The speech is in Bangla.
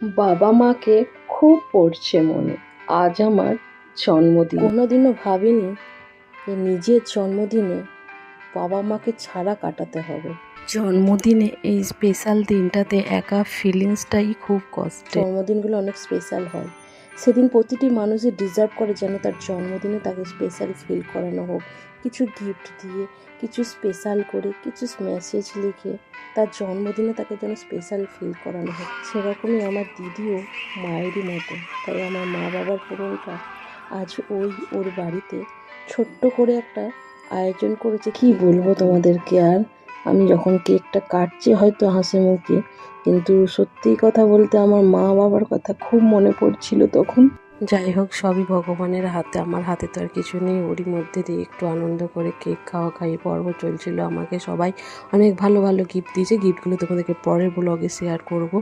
বাবা মাকে খুব পড়ছে মনে। আজ আমার জন্মদিন। কোনোদিনও ভাবিনি যে নিজের জন্মদিনে বাবা মাকে ছাড়া কাটাতে হবে। জন্মদিনে এই স্পেশাল দিনটাতে একা ফিলিংসটাই খুব কষ্টের। জন্মদিনগুলো অনেক স্পেশাল হয়। সেদিন প্রতিটি মানুষই ডিজার্ভ করে যেন তার জন্মদিনে তাকে স্পেশাল ফিল করানো হোক, কিছু গিফট দিয়ে, কিছু স্পেশাল করে, কিছু মেসেজ লিখে তার জন্মদিনে তাকে যেন স্পেশাল ফিল করানো হোক। সেরকমই আমার দিদিও মায়েরই মতো। তাই আমার মা বাবার পূরণটা আজ ওর বাড়িতে ছোট্ট করে একটা আয়োজন করেছে। কি বলবো তোমাদেরকে আর, আমি যখন কেকটা কাটছি হয়তো হাসি মুখে, কিন্তু সত্যি কথা বলতে আমার মা বাবার কথা খুব মনে পড়ছিল তখন। যাই হোক, সবই ভগবানের হাতে, আমার হাতে তো আর কিছু নেই। ওরই মধ্যে দিয়ে একটু আনন্দ করে কেক খাওয়া পর্ব চলছিল। আমাকে সবাই অনেক ভালো ভালো গিফট দিয়েছে। গিফটগুলো তোমাদেরকে পরের ব্লগে শেয়ার করব।